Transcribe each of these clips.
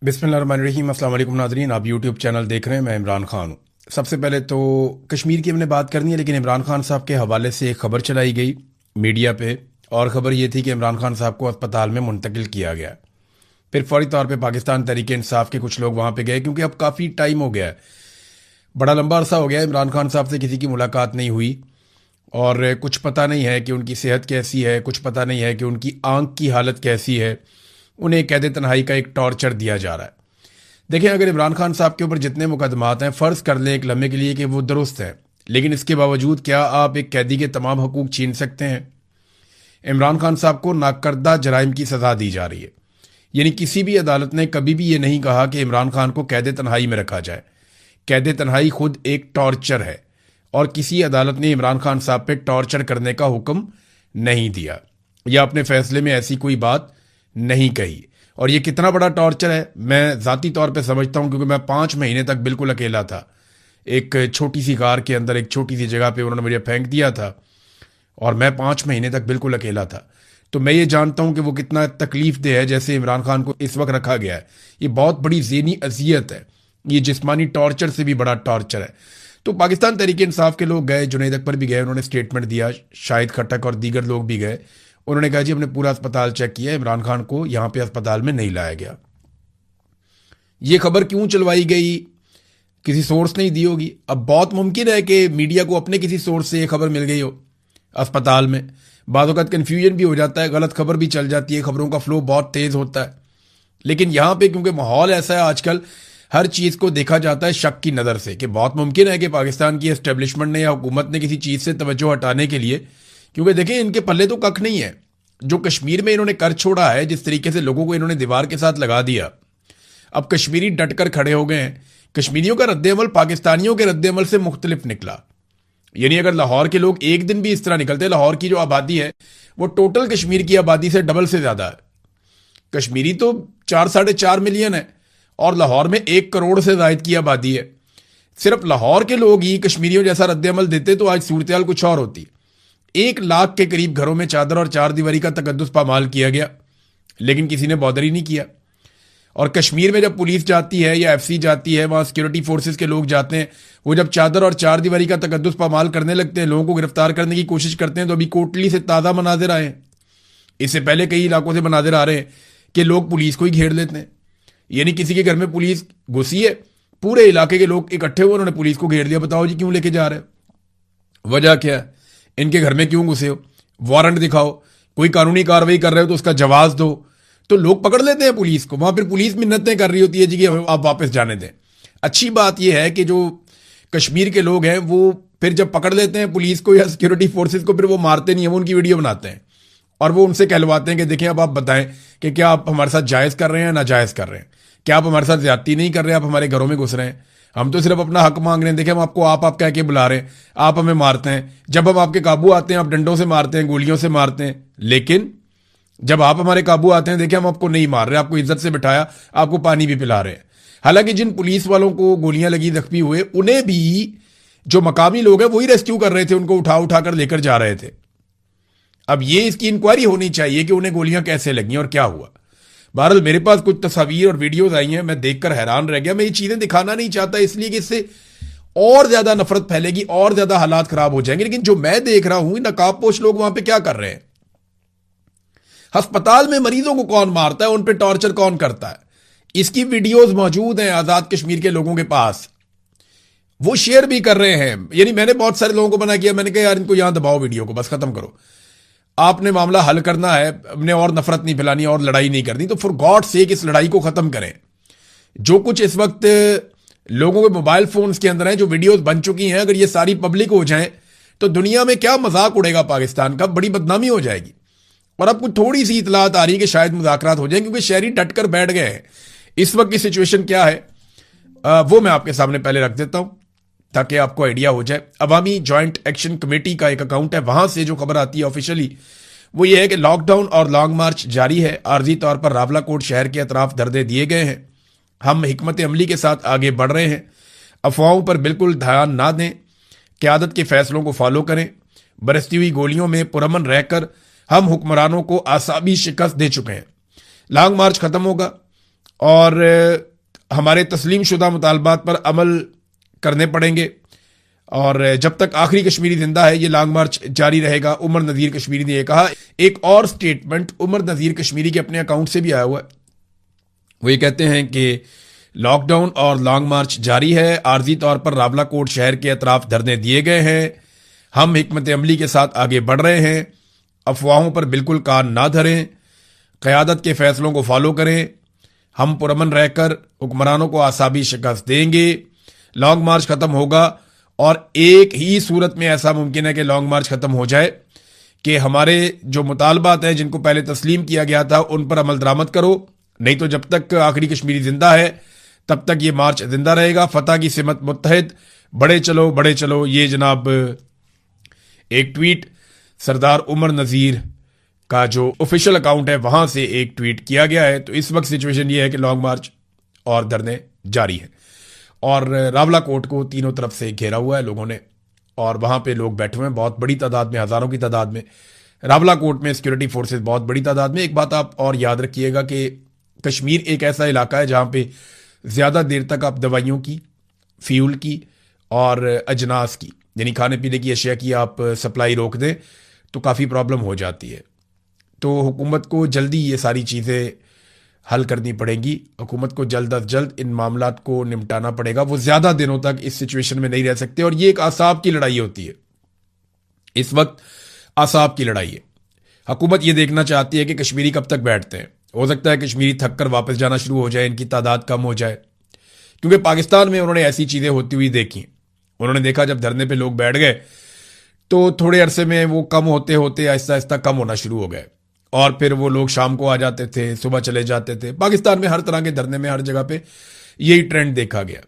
बिस्मिल्लाहिर्रहमानिर्रहीम। अस्सलाम वालेकुम नाज़रीन, आप यूट्यूब चैनल देख रहे हैं। मैं इमरान खान हूँ। सबसे पहले तो कश्मीर की हमने बात करनी है, लेकिन इमरान खान साहब के हवाले से एक खबर चलाई गई मीडिया पे, और ख़बर ये थी कि इमरान खान साहब को अस्पताल में मुंतकिल किया गया। फिर फौरी तौर पे पाकिस्तान तहरीक इंसाफ के कुछ लोग वहाँ पे गए, क्योंकि अब काफ़ी टाइम हो गया है, बड़ा लंबा अरसा हो गया है इमरान खान साहब से किसी की मुलाकात नहीं हुई, और कुछ पता नहीं है कि उनकी सेहत कैसी है, कुछ पता नहीं है कि उनकी आंख की हालत कैसी है। उन्हें कैद तन्हाई का एक टॉर्चर दिया जा रहा है। देखिए, अगर इमरान खान साहब के ऊपर जितने मुकदमात हैं, फ़र्ज़ कर लें एक लम्हे के लिए कि वो दुरुस्त हैं, लेकिन इसके बावजूद क्या आप एक कैदी के तमाम हकूक़ छीन सकते हैं? इमरान खान साहब को नाकर्दा जराइम की सज़ा दी जा रही है। यानी किसी भी अदालत ने कभी भी ये नहीं कहा कि इमरान खान को कैद तन्हाई में रखा जाए। कैद तन्हाई खुद एक टॉर्चर है, और किसी अदालत ने इमरान खान साहब पे टॉर्चर करने का हुक्म नहीं दिया, या अपने फैसले में ऐसी कोई बात नहीं कही। और ये कितना बड़ा टॉर्चर है, मैं ज़ाती तौर पे समझता हूँ, क्योंकि मैं 5 महीने तक बिल्कुल अकेला था। एक छोटी सी कार के अंदर एक छोटी सी जगह पे उन्होंने मुझे फेंक दिया था, और मैं 5 महीने तक बिल्कुल अकेला था। तो मैं ये जानता हूँ कि वो कितना तकलीफ दे है जैसे इमरान खान को इस वक्त रखा गया है। ये बहुत बड़ी ज़हनी अजियत है, ये जिस्मानी टॉर्चर से भी बड़ा टॉर्चर है। तो पाकिस्तान तहरीक इंसाफ के लोग गए, जुनैद अकबर भी गए, उन्होंने स्टेटमेंट दिया, शाहिद खट्टक और दीगर लोग भी गए। उन्होंने कहा जी हमने पूरा अस्पताल चेक किया, इमरान खान को यहाँ पे अस्पताल में नहीं लाया गया। ये खबर क्यों चलवाई गई, किसी सोर्स नहीं दी होगी। अब बहुत मुमकिन है कि मीडिया को अपने किसी सोर्स से ये खबर मिल गई हो अस्पताल में। बाज़ औक़ात कन्फ्यूजन भी हो जाता है, गलत खबर भी चल जाती है, खबरों का फ्लो बहुत तेज़ होता है। लेकिन यहाँ पे क्योंकि माहौल ऐसा है आजकल, हर चीज़ को देखा जाता है शक की नज़र से, कि बहुत मुमकिन है कि पाकिस्तान की एस्टेब्लिशमेंट ने या हुकूमत ने किसी चीज़ से तवज्जो हटाने के लिए, क्योंकि देखें इनके पल्ले तो कख नहीं है। जो कश्मीर में इन्होंने कर छोड़ा है, जिस तरीके से लोगों को इन्होंने दीवार के साथ लगा दिया, अब कश्मीरी डट कर खड़े हो गए हैं। कश्मीरियों का रद्द-ए-अमल पाकिस्तानियों के रद्द-ए-अमल से मुख्तलिफ निकला। यानी अगर लाहौर के लोग एक दिन भी इस तरह निकलते, लाहौर की जो आबादी है वो टोटल कश्मीर की आबादी से डबल से ज़्यादा है। कश्मीरी तो 4-4.5 मिलियन है, और लाहौर में 1 करोड़ से ज़ायद की आबादी है। सिर्फ लाहौर के लोग ही कश्मीरियों जैसा रद्द-ए-अमल देते तो आज सूरत हाल कुछ और होती। 1 लाख के करीब घरों में चादर और चार दीवारी का तकद्दुस पामाल किया गया, लेकिन किसी ने बॉदर ही नहीं किया। और कश्मीर में जब पुलिस जाती है या एफसी जाती है, वहाँ सिक्योरिटी फोर्सेस के लोग जाते हैं, वो जब चादर और चार दीवारी का तकद्दुस पामाल करने लगते हैं, लोगों को गिरफ्तार करने की कोशिश करते हैं, तो अभी कोटली से ताज़ा मनाजिर आए हैं। इससे पहले कई इलाकों से मनाजिर आ रहे हैं कि लोग पुलिस को ही घेर लेते हैं। यानी किसी के घर में पुलिस घुसी है, पूरे इलाके के लोग इकट्ठे हुए, उन्होंने पुलिस को घेर लिया। बताओ जी क्यों लेके जा रहे हो, वजह क्या है, इनके घर में क्यों घुसे हो, वारंट दिखाओ, कोई कानूनी कार्रवाई कर रहे हो तो उसका जवाब दो। तो लोग पकड़ लेते हैं पुलिस को, वहां फिर पुलिस मिन्नतें कर रही होती है जी कि आप वापस जाने दें। अच्छी बात यह है कि जो कश्मीर के लोग हैं वो फिर जब पकड़ लेते हैं पुलिस को या सिक्योरिटी फोर्सेस को, फिर वो मारते नहीं है, वो उनकी वीडियो बनाते हैं और वो उनसे कहलवाते हैं कि देखें अब आप बताएं कि क्या आप हमारे साथ जायज़ कर रहे हैं, नाजायज़ कर रहे हैं, क्या आप हमारे साथ ज्यादती नहीं कर रहे हैं, आप हमारे घरों में घुस रहे हैं, हम तो सिर्फ अपना हक मांग रहे हैं। देखें हम आपको आप कह के बुला रहे हैं, आप हमें मारते हैं, जब हम आपके काबू आते हैं आप डंडों से मारते हैं, गोलियों से मारते हैं, लेकिन जब आप हमारे काबू आते हैं देखें हम आपको नहीं मार रहे, आपको इज्जत से बिठाया, आपको पानी भी पिला रहे हैं। हालांकि जिन पुलिस वालों को गोलियां लगी, जख्मी हुए, उन्हें भी जो मकामी लोग हैं वही रेस्क्यू कर रहे थे, उनको उठा उठा कर लेकर जा रहे थे। अब ये इसकी इंक्वायरी होनी चाहिए कि उन्हें गोलियां कैसे लगी और क्या हुआ। बहरहाल मेरे पास कुछ तस्वीर और वीडियोस आई हैं, मैं देखकर हैरान रह गया। मैं ये चीजें दिखाना नहीं चाहता इसलिए कि इससे और ज्यादा नफरत फैलेगी, और ज्यादा हालात खराब हो जाएंगे। लेकिन जो मैं देख रहा हूं, नकाबपोश लोग वहां पे क्या कर रहे हैं, अस्पताल में मरीजों को कौन मारता है, उन पे टॉर्चर कौन करता है, इसकी वीडियोस मौजूद हैं आजाद कश्मीर के लोगों के पास, वो शेयर भी कर रहे हैं। यानी मैंने बहुत सारे लोगों को मना किया, मैंने कहा यार इनको यहां दबाओ, वीडियो को बस खत्म करो, आपने मामला हल करना है, अपने और नफरत नहीं फैलानी और लड़ाई नहीं करनी, तो फॉर गॉड सेक इस लड़ाई को खत्म करें। जो कुछ इस वक्त लोगों के मोबाइल फोन्स के अंदर है, जो वीडियोस बन चुकी हैं, अगर ये सारी पब्लिक हो जाएं तो दुनिया में क्या मजाक उड़ेगा पाकिस्तान का, बड़ी बदनामी हो जाएगी। और अब कुछ थोड़ी सी इतलात आ रही है कि शायद मुज़ाकरात हो जाए, क्योंकि शहरी डट कर बैठ गए हैं। इस वक्त की सिचुएशन क्या है वो मैं आपके सामने पहले रख देता हूं ताकि आपको आइडिया हो जाए। अवामी जॉइंट एक्शन कमेटी का एक अकाउंट है, वहां से जो खबर आती है ऑफिशियली वो ये है कि लॉकडाउन और लॉन्ग मार्च जारी है, आर्जी तौर पर रावलाकोट शहर के अतराफ दर्दे दिए गए हैं, हम हिकमत अमली के साथ आगे बढ़ रहे हैं, अफवाहों पर बिल्कुल ध्यान ना दें, क़यादत के फैसलों को फॉलो करें, बरसती हुई गोलियों में पुरअमन रहकर हम हुक्मरानों को आसाबी शिकस्त दे चुके हैं, लॉन्ग मार्च खत्म होगा, और हमारे तस्लीम शुदा मुतालबात पर अमल करने पड़ेंगे। और जब तक आखिरी कश्मीरी जिंदा है ये लॉन्ग मार्च जारी रहेगा, उमर नज़ीर कश्मीरी ने यह कहा। एक और स्टेटमेंट उमर नज़ीर कश्मीरी के अपने अकाउंट से भी आया हुआ है। वो ये कहते हैं कि लॉकडाउन और लॉन्ग मार्च जारी है, आर्जी तौर पर रावलाकोट शहर के अतराफ धरने दिए गए हैं, हम हिकमत अमली के साथ आगे बढ़ रहे हैं, अफवाहों पर बिल्कुल कान ना धरें, क़यादत के फैसलों को फॉलो करें, हम पुरअमन रहकर हुक्मरानों को आसाबी शिकस्त देंगे, लॉन्ग मार्च खत्म होगा और एक ही सूरत में ऐसा मुमकिन है कि लॉन्ग मार्च खत्म हो जाए कि हमारे जो मुतालबात हैं जिनको पहले तस्लीम किया गया था उन पर अमल दरामद करो, नहीं तो जब तक आखिरी कश्मीरी जिंदा है तब तक ये मार्च जिंदा रहेगा। फतह की सिमत मुत्तहिद, बड़े चलो। ये जनाब एक ट्वीट सरदार उमर नज़ीर का जो ऑफिशियल अकाउंट है वहां से एक ट्वीट किया गया है। तो इस वक्त सिचुएशन ये है कि लॉन्ग मार्च और धरने जारी है और रावलाकोट को तीनों तरफ से घेरा हुआ है लोगों ने और वहां पे लोग बैठे हुए हैं बहुत बड़ी तादाद में, हजारों की तादाद में। रावलाकोट में सिक्योरिटी फोर्सेस बहुत बड़ी तादाद में। एक बात आप और याद रखिएगा कि कश्मीर एक ऐसा इलाका है जहां पे ज्यादा देर तक आप दवाइयों की, फ्यूल की और अजनास की यानी खाने पीने की अशिया की आप सप्लाई रोक दें तो काफ़ी प्रॉब्लम हो जाती है। तो हुकूमत को जल्दी ये सारी चीज़ें हल करनी पड़ेंगी, हुकूमत को जल्द अज जल्द इन मामलात को निपटाना पड़ेगा। वो ज़्यादा दिनों तक इस सिचुएशन में नहीं रह सकते और ये एक आसाब की लड़ाई होती है, इस वक्त आसाब की लड़ाई है। हुकूमत ये देखना चाहती है कि कश्मीरी कब तक बैठते हैं। हो सकता है कश्मीरी थक कर वापस जाना शुरू हो जाए, इनकी तादाद कम हो जाए, क्योंकि पाकिस्तान में उन्होंने ऐसी चीज़ें होती हुई देखी। उन्होंने देखा जब धरने पे लोग बैठ गए तो थोड़े अरसे में वो कम होते होते आहिस्ता आहिस्ता कम होना शुरू हो गए और फिर वो लोग शाम को आ जाते थे, सुबह चले जाते थे। पाकिस्तान में हर तरह के धरने में हर जगह पे यही ट्रेंड देखा गया।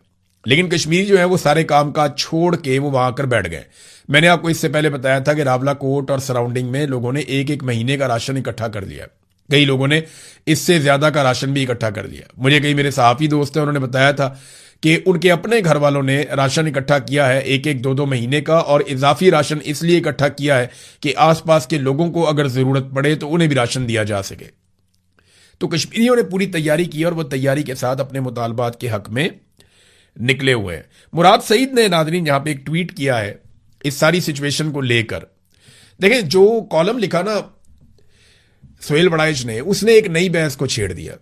लेकिन कश्मीर जो है वो सारे काम काज छोड़ के वो वहां आकर बैठ गए। मैंने आपको इससे पहले बताया था कि रावलाकोट और सराउंडिंग में लोगों ने एक एक महीने का राशन इकट्ठा कर दिया, कई लोगों ने इससे ज्यादा का राशन भी इकट्ठा कर दिया। मुझे कई मेरे सहाफी दोस्त हैं, उन्होंने बताया था कि उनके अपने घर वालों ने राशन इकट्ठा किया है एक एक दो दो महीने का, और इजाफी राशन इसलिए इकट्ठा किया है कि आसपास के लोगों को अगर जरूरत पड़े तो उन्हें भी राशन दिया जा सके। तो कश्मीरियों ने पूरी तैयारी की और वह तैयारी के साथ अपने मुतालबात के हक में निकले हुए हैं। मुराद सईद ने नादरीन यहां पे एक ट्वीट किया है इस सारी सिचुएशन को लेकर। देखें, जो कॉलम लिखा ना सोहेल वड़ाइच ने, उसने एक नई बहस को छेड़ दिया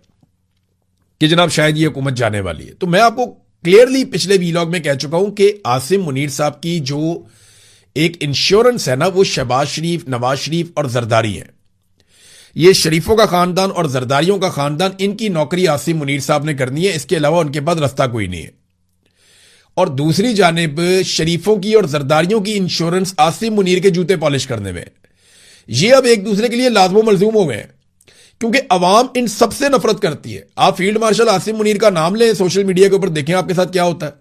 कि जनाब शायद ये हुकूमत जाने वाली है। तो मैं आपको क्लियरली पिछले वीलॉग में कह चुका हूं कि आसिम मुनीर साहब की जो एक इंश्योरेंस है ना, वो शहबाज शरीफ, नवाज शरीफ और जरदारी है। ये शरीफों का खानदान और जरदारियों का खानदान, इनकी नौकरी आसिम मुनीर साहब ने करनी है, इसके अलावा उनके पास रास्ता कोई नहीं है। और दूसरी जानिब शरीफों की और जरदारियों की इंश्योरेंस आसिम मुनीर के जूते पॉलिश करने में। ये अब एक दूसरे के लिए लाजमो मलजूम हो गए हैं क्योंकि अवाम इन सबसे नफरत करती है। आप फील्ड मार्शल आसिम मुनीर का नाम लें, सोशल मीडिया के ऊपर देखें आपके साथ क्या होता है।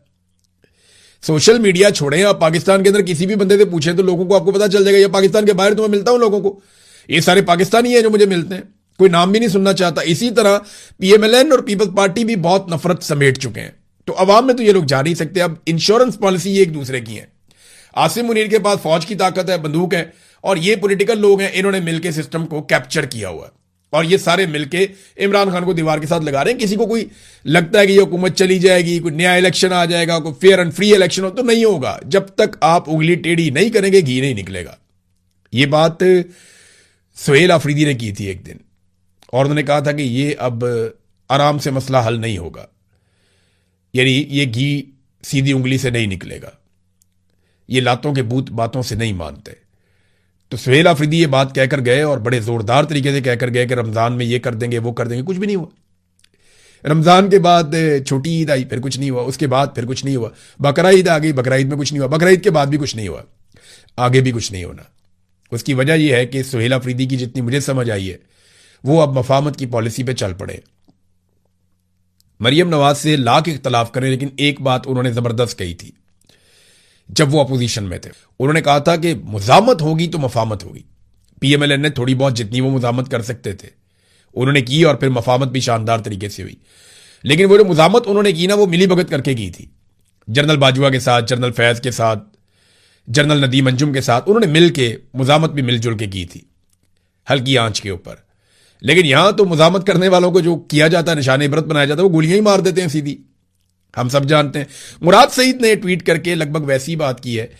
सोशल मीडिया छोड़ें, आप पाकिस्तान के अंदर किसी भी बंदे से पूछें तो लोगों को आपको पता चल जाएगा। या पाकिस्तान के बाहर तो मैं मिलता हूं लोगों को, ये सारे पाकिस्तानी है जो मुझे मिलते हैं, कोई नाम भी नहीं सुनना चाहता। इसी तरह पीएमएलएन और पीपल्स पार्टी भी बहुत नफरत समेट चुके हैं। तो अवाम में तो ये लोग जा नहीं सकते। अब इंश्योरेंस पॉलिसी ये एक दूसरे की है। आसिम मुनीर के पास फौज की ताकत है, बंदूक है, और ये पॉलिटिकल लोग हैं, इन्होंने मिलकर सिस्टम को कैप्चर किया हुआ है और ये सारे मिलके इमरान खान को दीवार के साथ लगा रहे हैं। किसी को कोई लगता है कि ये हुकूमत चली जाएगी, कोई नया इलेक्शन आ जाएगा, कोई फेयर एंड फ्री इलेक्शन हो, तो नहीं होगा। जब तक आप उंगली टेढ़ी नहीं करेंगे घी नहीं निकलेगा। ये बात सुहेल आफरीदी ने की थी एक दिन और उन्होंने कहा था कि ये अब आराम से मसला हल नहीं होगा, यानी ये घी सीधी उंगली से नहीं निकलेगा, ये लातों के बूत बातों से नहीं मानते। तो सुहेल आफरीदी ये बात कहकर गए और बड़े जोरदार तरीके से कहकर गए कि रमजान में ये कर देंगे वो कर देंगे। कुछ भी नहीं हुआ। रमजान के बाद छोटी ईद आई, फिर कुछ नहीं हुआ। उसके बाद फिर कुछ नहीं हुआ। बकरा ईद आ गई, बकरा ईद में कुछ नहीं हुआ। बकरा ईद के बाद भी कुछ नहीं हुआ, आगे भी कुछ नहीं होना। उसकी वजह यह है कि सुहेल आफरीदी की जितनी मुझे समझ आई है वो अब मफामत की पॉलिसी पे चल पड़े। मरियम नवाज से लाख इख्तलाफ करें, लेकिन एक बात उन्होंने जबरदस्त कही थी जब वो अपोजिशन में थे। उन्होंने कहा था कि मुजामत होगी तो मफामत होगी। पीएमएलएन ने थोड़ी बहुत जितनी वो मुजामत कर सकते थे उन्होंने की और फिर मफामत भी शानदार तरीके से हुई। लेकिन वो जो मुजामत उन्होंने की ना, वो मिली भगत करके की थी। जनरल बाजवा के साथ, जनरल फैज के साथ, जनरल नदीम अंजुम के साथ उन्होंने मिल के मुजामत भी मिलजुल के की थी, हल्की आंच के ऊपर। लेकिन यहां तो मुजामत करने वालों को जो किया जाता है, निशाने इबरत बनाया जाता है, वो गोलियां ही मार देते हैं सीधी। हम सब जानते हैं। मुराद सईद ने ट्वीट करके लगभग वैसी बात की है।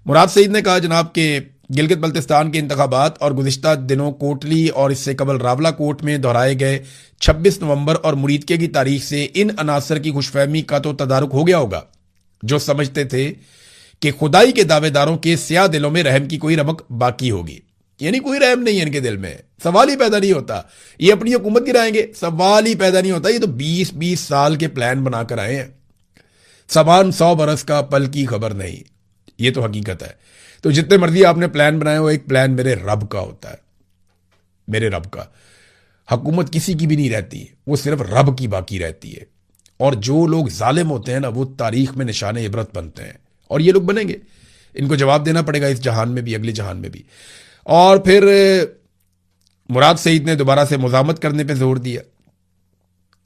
मुराद सईद ने कहा, जनाब के गिलगित बल्तिस्तान के इंतखाबात और गुज़िश्ता दिनों कोटली और इससे कबल रावला कोट में दोहराए गए 26 नवंबर और मुरीदके की तारीख से इन अनासर की खुशफहमी का तो तदारुक हो गया होगा जो समझते थे कि खुदाई के दावेदारों के स्याह दिलों में रहम की कोई रमक बाकी होगी। यानी कोई रहम नहीं है इनके दिल में, सवाल ही पैदा नहीं होता। ये अपनी हुकूमत गिराएंगे, सवाल ही पैदा नहीं होता। ये तो 20-20 साल के प्लान बनाकर आए हैं। सबान 100 बरस का पल की खबर नहीं, ये तो हकीकत है। तो जितने मर्जी आपने प्लान बनाए हो, एक प्लान मेरे रब का होता है, मेरे रब का। हुकूमत किसी की भी नहीं रहती, वो सिर्फ रब की बाकी रहती है। और जो लोग जालिम होते हैं ना, वो तारीख में निशाने इबरत बनते हैं, और ये लोग बनेंगे। इनको जवाब देना पड़ेगा इस जहान में भी, अगले जहान में भी। और फिर मुराद सईद ने दोबारा से मुजामत करने पे जोर दिया।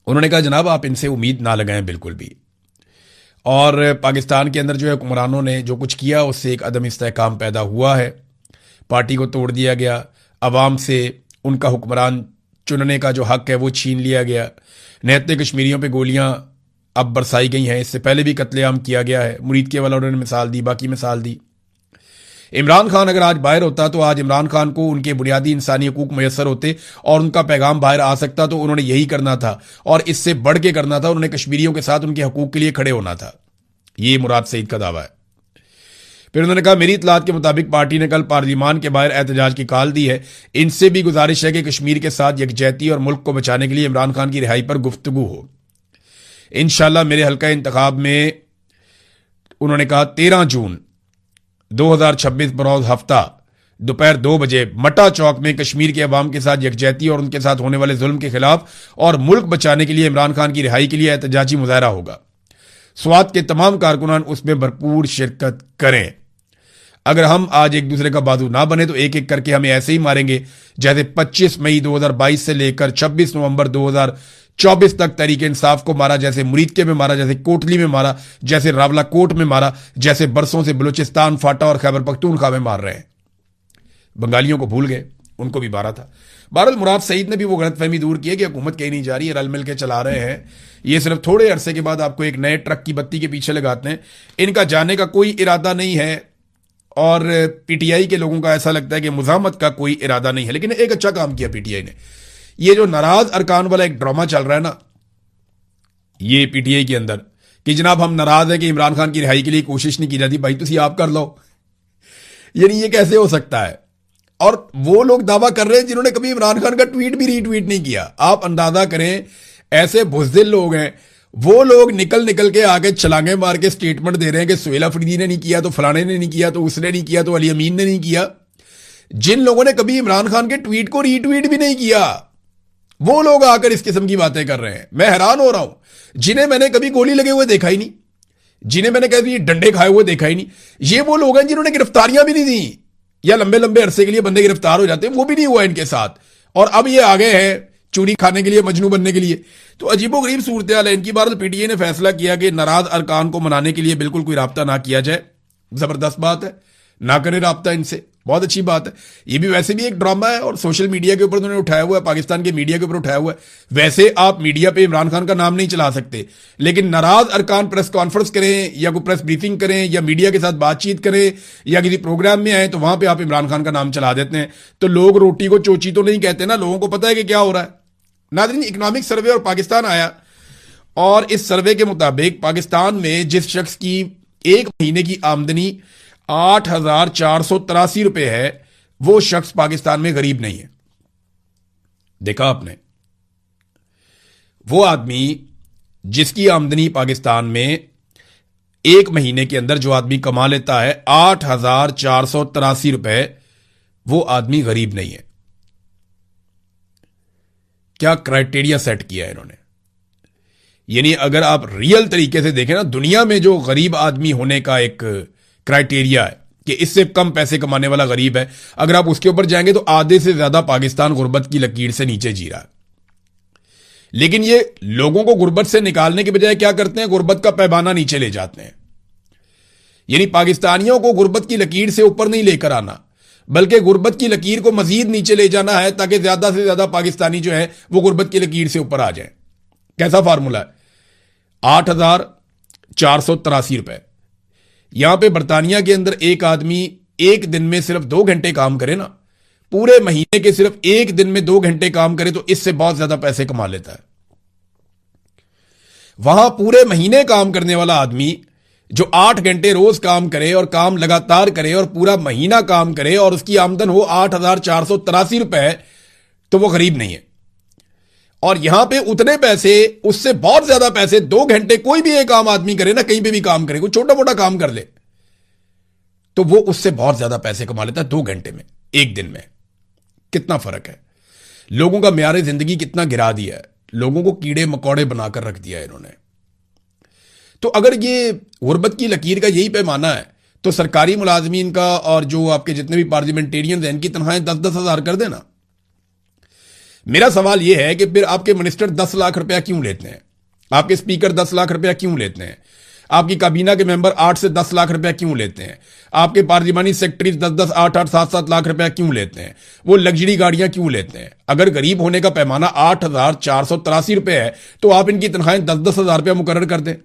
उन्होंने कहा, जनाब आप इनसे उम्मीद ना लगाएं बिल्कुल भी। और पाकिस्तान के अंदर जो है हुक्मरानों ने जो कुछ किया, उससे एक अदम इस्तेहकाम पैदा हुआ है। पार्टी को तोड़ दिया गया, अवाम से उनका हुक्मरान चुनने का जो हक है वो छीन लिया गया। निहत्ते कश्मीरियों पे गोलियां अब बरसाई गई हैं। इससे पहले भी कत्लेआम किया गया है। मुरीद के वाला उन्होंने मिसाल दी, बाकी मिसाल दी। इमरान खान अगर आज बाहर होता तो आज इमरान खान को उनके बुनियादी इंसानी हकूक मैसर होते और उनका पैगाम बाहर आ सकता, तो उन्होंने यही करना था और इससे बढ़ के करना था। उन्होंने कश्मीरियों के साथ उनके हकूक के लिए खड़े होना था। ये मुराद सईद का दावा है। फिर उन्होंने कहा, मेरी इतलात के मुताबिक पार्टी ने कल पार्लियामान के बाहर एहतजाज की कॉल दी है। इनसे भी गुजारिश है कि कश्मीर के साथ यकजहती और मुल्क को बचाने के लिए इमरान खान की रिहाई पर गुफ्तगू हो। इंशाल्लाह मेरे हल्का इंतखाब में, उन्होंने कहा 13 जून 2026 बरोज हफ्ता दोपहर 2 बजे मटा चौक में कश्मीर के अवाम के साथ यकजहती और उनके साथ होने वाले जुल्म के खिलाफ और मुल्क बचाने के लिए इमरान खान की रिहाई के लिए एहतजाजी मुजाहरा होगा। स्वात के तमाम कारकुनान उसमें भरपूर शिरकत करें। अगर हम आज एक दूसरे का बाजू ना बने तो एक एक करके हमें ऐसे ही मारेंगे जैसे 25 मई 2022 से लेकर 26 नवंबर 2024 तक तहरीक इंसाफ को मारा, जैसे मुरीदके में मारा, जैसे कोटली में मारा, जैसे रावला कोट में मारा, जैसे बरसों से बलूचिस्तान, फाटा और खैबर पख्तूनख्वा में मार रहे हैं। बंगालियों को भूल गए, उनको भी मारा था। बहरहाल मुराद सईद ने भी वो गलतफहमी दूर की है कि हुकूमत कहीं नहीं जा रही है, रल मिल के चला रहे हैं। ये सिर्फ थोड़े अरसे के बाद आपको एक नए ट्रक की बत्ती के पीछे लगाते हैं। इनका जाने का कोई इरादा नहीं है और पीटीआई के लोगों का ऐसा लगता है कि मुजामत का कोई इरादा नहीं है। लेकिन एक अच्छा काम किया पीटीआई ने। ये जो नाराज अरकान वाला एक ड्रामा चल रहा है ना, ये पीटीआई के अंदर, कि जनाब हम नाराज हैं कि इमरान खान की रिहाई के लिए कोशिश नहीं की जाती, भाई तुसी आप कर लो। यानी ये कैसे हो सकता है? और वो लोग दावा कर रहे हैं जिन्होंने कभी इमरान खान का ट्वीट भी रीट्वीट नहीं किया। आप अंदाजा करें, ऐसे बुज़दिल लोग हैं। वो लोग निकल निकल के आके छलांगे मार के स्टेटमेंट दे रहे हैं कि सुहेल अफरीदी ने नहीं किया तो फलाने ने नहीं किया तो उसने नहीं किया तो अली अमीन ने नहीं किया। जिन लोगों ने कभी इमरान खान के ट्वीट को रीट्वीट भी नहीं किया, वो लोग आकर इस किस्म की बातें कर रहे हैं। मैं हैरान हो रहा हूं। जिन्हें मैंने कभी गोली लगे हुए देखा ही नहीं, जिन्हें मैंने कभी डंडे खाए हुए देखा ही नहीं, ये वो लोग हैं जिन्होंने गिरफ्तारियां भी नहीं दी, या लंबे लंबे अरसे के लिए बंदे गिरफ्तार हो जाते हैं, वो भी नहीं हुआ इनके साथ। और अब ये आ गए हैं चूड़ी खाने के लिए, मजनू बनने के लिए। तो अजीबोगरीब सूरत हाल है इनकी। बार पीटीए ने फैसला किया कि नाराज अरकान को मनाने के लिए बिल्कुल कोई राब्ता ना किया जाए। जबरदस्त बात है, ना करें राब्ता इनसे, बहुत अच्छी बात है। ये भी वैसे भी एक ड्रामा है और सोशल मीडिया के ऊपर उन्होंने उठाया हुआ है, पाकिस्तान के मीडिया के ऊपर उठाया हुआ है। वैसे आप मीडिया पे इमरान खान का नाम नहीं चला सकते, लेकिन नाराज अरकान प्रेस कॉन्फ्रेंस करें या कोई प्रेस ब्रीफिंग करें या मीडिया के साथ बातचीत करें या किसी प्रोग्राम में आए तो वहां पर आप इमरान खान का नाम चला देते हैं। तो लोग रोटी को चोची तो नहीं कहते ना, लोगों को पता है कि क्या हो रहा है। नाज़रीन, इकोनॉमिक सर्वे और पाकिस्तान आया और इस सर्वे के मुताबिक पाकिस्तान में जिस शख्स की एक महीने की आमदनी 8,483 रुपए है, वो शख्स पाकिस्तान में गरीब नहीं है। देखा आपने? वो आदमी जिसकी आमदनी पाकिस्तान में एक महीने के अंदर जो आदमी कमा लेता है 8,483 रुपए, वो आदमी गरीब नहीं है। क्या क्राइटेरिया सेट किया है इन्होंने? यानी अगर आप रियल तरीके से देखें ना, दुनिया में जो गरीब आदमी होने का एक क्राइटेरिया है कि इससे कम पैसे कमाने वाला गरीब है, अगर आप उसके ऊपर जाएंगे तो आधे से ज्यादा पाकिस्तान गुर्बत की लकीर से नीचे जी रहा है। लेकिन ये लोगों को गुर्बत से निकालने के बजाय क्या करते हैं, गुर्बत का पैमाना नीचे ले जाते हैं। यानी पाकिस्तानियों को गुर्बत की लकीर से ऊपर नहीं लेकर आना, बल्कि गुर्बत की लकीर को मजीद नीचे ले जाना है ताकि ज्यादा से ज्यादा पाकिस्तानी जो है वो गुर्बत की लकीर से ऊपर आ जाए। कैसा फार्मूला है? 8,483 रुपए। यहां पे बरतानिया के अंदर एक आदमी एक दिन में सिर्फ 2 घंटे काम करे ना, पूरे महीने के सिर्फ एक दिन में 2 घंटे काम करे तो इससे बहुत ज्यादा पैसे कमा लेता है। वहां पूरे महीने काम करने वाला आदमी जो 8 घंटे रोज काम करे और काम लगातार करे और पूरा महीना काम करे और उसकी आमदन हो 8,483 रुपए, तो वो गरीब नहीं है। और यहां पे उतने पैसे, उससे बहुत ज्यादा पैसे 2 घंटे कोई भी एक आम आदमी करे ना, कहीं पे भी काम करे, कोई छोटा मोटा काम कर ले, तो वो उससे बहुत ज्यादा पैसे कमा लेता है 2 घंटे में, एक दिन में। कितना फर्क है। लोगों का म्यार जिंदगी कितना गिरा दिया है, लोगों को कीड़े मकोड़े बनाकर रख दिया है इन्होंने। तो अगर ये गुर्बत की लकीर का यही पैमाना है तो सरकारी मुलाजमीन का और जो आपके जितने भी पार्लियामेंटेरियंस हैं इनकी तनख्वाहें 10-10 हज़ार कर देना। मेरा सवाल यह है कि फिर आपके मिनिस्टर 10 लाख रुपया क्यों लेते हैं, आपके स्पीकर 10 लाख रुपया क्यों लेते हैं, आपकी काबीना के मेंबर 8 से 10 लाख रुपया क्यों लेते हैं, आपके पार्लियामानी सेक्रेटरी 10-10, 8-8, 7-7 लाख रुपया क्यों लेते हैं, वो लग्जरी गाड़ियां क्यों लेते हैं? अगर गरीब होने का पैमाना 8,483 रुपये है तो आप इनकी तनख्वाहें 10-10 हज़ार रुपया मुकर्रर कर दें,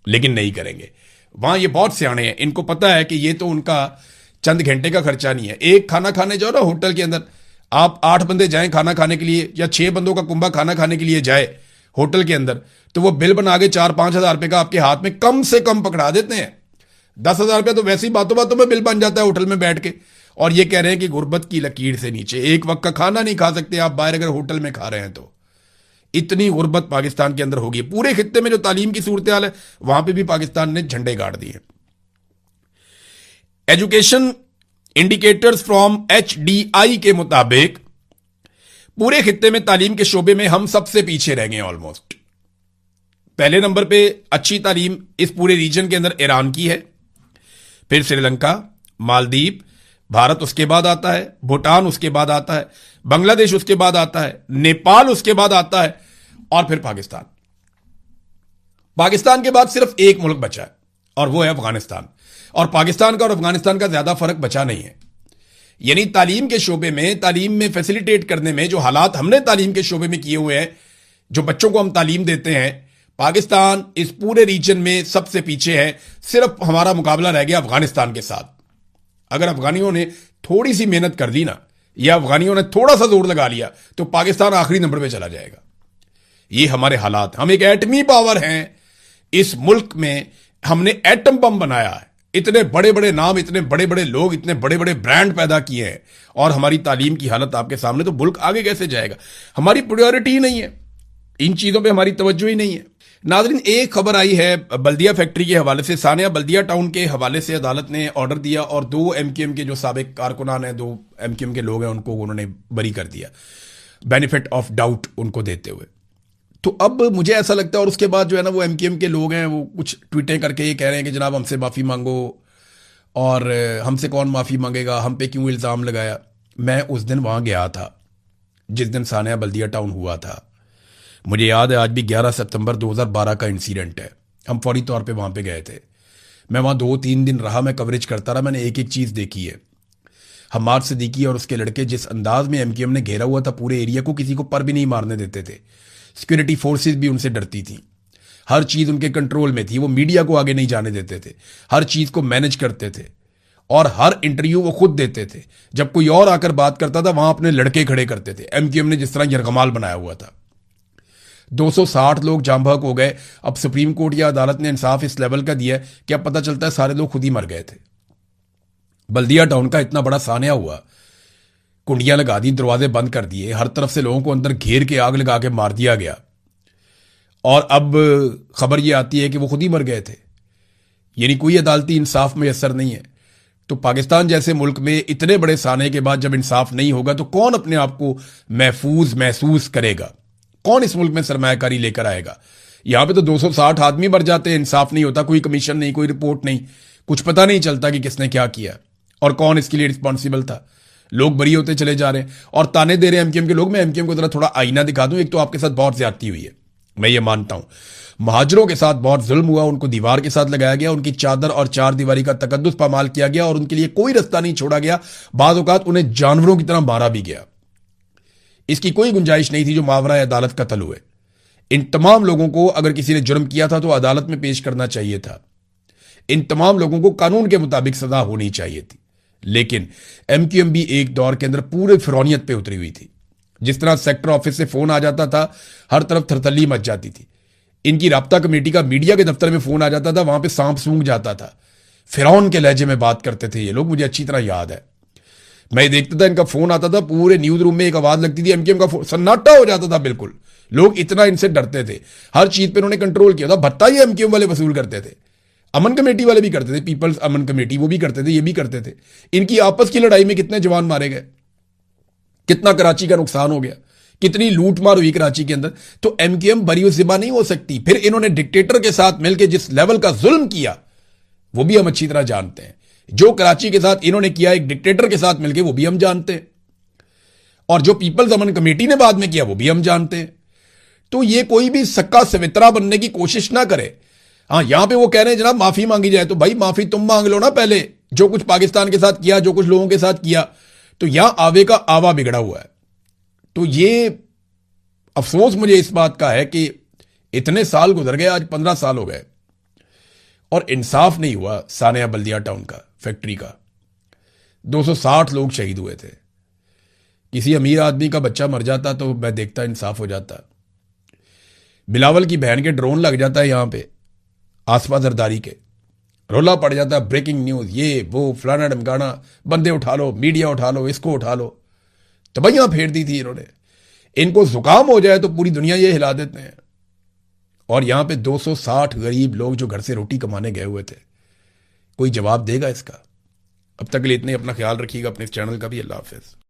लेकिन नहीं करेंगे। वहां ये बहुत सियाने हैं, इनको पता है कि ये तो उनका चंद घंटे का खर्चा नहीं है। एक खाना खाने जाओ ना होटल के अंदर, आप 8 बंदे जाएं खाना खाने के लिए या 6 बंदों का कुंभा खाना खाने के लिए जाए होटल के अंदर, तो वो बिल बना के 4-5 हज़ार रुपए का आपके हाथ में कम से कम पकड़ा देते हैं। 10 हज़ार रुपया तो वैसे ही बातों बातों में बिल बन जाता है होटल में बैठ के, और ये कह रहे हैं कि गुर्बत की लकीर से नीचे एक वक्त का खाना नहीं खा सकते आप बाहर अगर होटल में खा रहे हैं तो। इतनी गुर्बत पाकिस्तान के अंदर होगी। पूरे खित्ते में जो तालीम की सूरत हाल है वहां पे भी पाकिस्तान ने झंडे गाड़ दिए। एजुकेशन इंडिकेटर्स फ्रॉम HDI के मुताबिक पूरे खित्ते में तालीम के शोबे में हम सबसे पीछे रह गए ऑलमोस्ट। पहले नंबर पे अच्छी तालीम इस पूरे रीजन के अंदर ईरान की है, फिर श्रीलंका, मालदीव, भारत उसके बाद आता है, भूटान उसके बाद आता है, बांग्लादेश उसके बाद आता है, नेपाल उसके बाद आता है और फिर पाकिस्तान। पाकिस्तान के बाद सिर्फ एक मुल्क बचा है और वो है अफगानिस्तान। और पाकिस्तान का और अफगानिस्तान का ज्यादा फर्क बचा नहीं है। यानी तालीम के शोबे में, तालीम में फैसिलिटेट करने में जो हालात हमने तालीम के शोबे में किए हुए हैं, जो बच्चों को हम तालीम देते हैं, पाकिस्तान इस पूरे रीजन में सबसे पीछे है। सिर्फ हमारा मुकाबला रह गया अफगानिस्तान के साथ। अगर अफगानियों ने थोड़ी सी मेहनत कर दी ना, या अफगानियों ने थोड़ा सा जोर लगा लिया, तो पाकिस्तान आखिरी नंबर पे चला जाएगा। ये हमारे हालात। हम एक एटमी पावर हैं इस मुल्क में, हमने एटम बम बनाया है, इतने बड़े बड़े नाम, इतने बड़े बड़े लोग, इतने बड़े बड़े ब्रांड पैदा किए हैं, और हमारी तालीम की हालत आपके सामने, तो मुल्क आगे कैसे जाएगा? हमारी प्रायोरिटी ही नहीं है, इन चीजों पे हमारी तवज्जो ही नहीं है। नाज़रीन, एक खबर आई है बल्दिया फैक्ट्री के हवाले से। सानिया बल्दिया टाउन के हवाले से अदालत ने ऑर्डर दिया और 2 MQM के जो साबिक कारकुनान हैं, 2 MQM के लोग हैं, उनको उन्होंने बरी कर दिया, बेनिफिट ऑफ डाउट उनको देते हुए। तो अब मुझे ऐसा लगता है, और उसके बाद जो है ना वो MQM के लोग हैं वो कुछ ट्वीटें करके ये कह रहे हैं कि जनाब हमसे माफ़ी मांगो, और हमसे कौन माफ़ी मांगेगा, हम पे क्यों इल्ज़ाम लगाया। मैं उस दिन वहाँ गया था जिस दिन सानिया बल्दिया टाउन हुआ था। मुझे याद है आज भी 11 सितंबर 2012 का इंसिडेंट है। हम फौरी तौर पे वहाँ पे गए थे। मैं वहाँ 2-3 दिन रहा, मैं कवरेज करता रहा, मैंने एक एक चीज़ देखी है। हमाद सिद्दीकी और उसके लड़के जिस अंदाज में MQM ने घेरा हुआ था पूरे एरिया को, किसी को पर भी नहीं मारने देते थे। सिक्योरिटी फोर्सेस भी उनसे डरती थी, हर चीज़ उनके कंट्रोल में थी, वो मीडिया को आगे नहीं जाने देते थे, हर चीज़ को मैनेज करते थे, और हर इंटरव्यू वो खुद देते थे। जब कोई और आकर बात करता था वहाँ अपने लड़के खड़े करते थे। MQM ने जिस तरह यरगमाल बनाया हुआ था। 260 लोग जाम बहक हो गए। अब सुप्रीम कोर्ट या अदालत ने इंसाफ इस लेवल का दिया कि अब पता चलता है सारे लोग खुद ही मर गए थे। बल्दिया टाउन का इतना बड़ा सानिया हुआ, कुंडियां लगा दी, दरवाजे बंद कर दिए, हर तरफ से लोगों को अंदर घेर के आग लगा के मार दिया गया, और अब खबर यह आती है कि वो खुद ही मर गए थे। यानी कोई अदालती इंसाफ मैसर नहीं है। तो पाकिस्तान जैसे मुल्क में इतने बड़े साने के बाद जब इंसाफ नहीं होगा तो कौन अपने आप को महफूज महसूस करेगा? कौन इस मुल्क में सरमायाकारी लेकर आएगा? यहां पे तो 260 आदमी मर जाते हैं, इंसाफ नहीं होता, कोई कमीशन नहीं, कोई रिपोर्ट नहीं, कुछ पता नहीं चलता कि किसने क्या किया और कौन इसके लिए रिस्पॉन्सिबल था। लोग बरी होते चले जा रहे हैं और ताने दे रहे हैं MQM के लोग। मैं MQM को जरा थोड़ा आईना दिखा दूं। एक तो आपके साथ बहुत ज्यादती हुई है, मैं ये मानता हूं। महाजरों के साथ बहुत जुल्म हुआ, उनको दीवार के साथ लगाया गया, उनकी चादर और चार दीवारी का तकद्दुस पामाल किया गया और उनके लिए कोई रास्ता नहीं छोड़ा गया। बाज़ औक़ात उन्हें जानवरों की तरह मारा भी गया। इसकी कोई गुंजाइश नहीं थी जो मावरा अदालत कत्ल हुए। इन तमाम लोगों को अगर किसी ने जुर्म किया था तो अदालत में पेश करना चाहिए था। इन तमाम लोगों को कानून के मुताबिक सजा होनी चाहिए थी। लेकिन एमक्यूएम भी एक दौर के अंदर पूरे फिरौनियत पे उतरी हुई थी। जिस तरह सेक्टर ऑफिस से फोन आ जाता था, हर तरफ थरथल्ली मच जाती थी। इनकी राब्ता कमेटी का मीडिया के दफ्तर में फोन आ जाता था, वहां पे सांप सूंघ जाता था। फिरौन के लहजे में बात करते थे ये लोग, मुझे अच्छी तरह याद है। मैं देखता था, इनका फोन आता था, पूरे न्यूज रूम में एक आवाज लगती थी, एमक्यूएम का फोन, सन्नाटा हो जाता था बिल्कुल। लोग इतना इनसे डरते थे। हर चीज पे इन्होंने कंट्रोल किया था। भत्ता ही एमक्यूएम वाले वसूल करते थे, अमन कमेटी वाले भी करते थे, पीपल्स अमन कमेटी वो भी करते थे, ये भी करते थे। इनकी आपस की लड़ाई में कितने जवान मारे गए, कितना कराची का नुकसान हो गया, कितनी लूट मार हुई कराची के अंदर। तो एमक्यूएम बरीउज़िम्मा नहीं हो सकती। फिर इन्होंने डिक्टेटर के साथ मिलकर जिस लेवल का जुल्म किया वो भी हम अच्छी तरह जानते हैं। जो कराची के साथ इन्होंने किया एक डिक्टेटर के साथ मिलकर, वो भी हम जानते हैं। और जो पीपल्स अमन कमेटी ने बाद में किया वो भी हम जानते हैं। तो ये कोई भी सक्का सवित्रा बनने की कोशिश ना करे। हाँ, यहां पे वो कह रहे हैं जनाब माफी मांगी जाए, तो भाई माफी तुम मांग लो ना पहले, जो कुछ पाकिस्तान के साथ किया, जो कुछ लोगों के साथ किया। तो यहां आवे का आवा बिगड़ा हुआ है। तो ये अफसोस मुझे इस बात का है कि इतने साल गुजर गए, आज 15 साल हो गए और इंसाफ नहीं हुआ। सानिया बल्दिया टाउन का, फैक्ट्री का 260 लोग शहीद हुए थे। किसी अमीर आदमी का बच्चा मर जाता तो मैं देखता इंसाफ हो जाता। बिलावल की बहन के ड्रोन लग जाता है यहां पे आसपा जरदारी के, रोला पड़ जाता है, ब्रेकिंग न्यूज, ये वो फलाना ढमकाना, बंदे उठा लो, मीडिया उठा लो, इसको उठा लो। तबैयां फेर दी थी इन्होंने। इनको जुकाम हो जाए तो पूरी दुनिया ये हिला देते हैं। और यहां पे 260 गरीब लोग जो घर से रोटी कमाने गए हुए थे, कोई जवाब देगा इसका? अब तक के लिए इतने, अपना ख्याल रखिएगा, अपने इस चैनल का भी। अल्लाह हाफिज।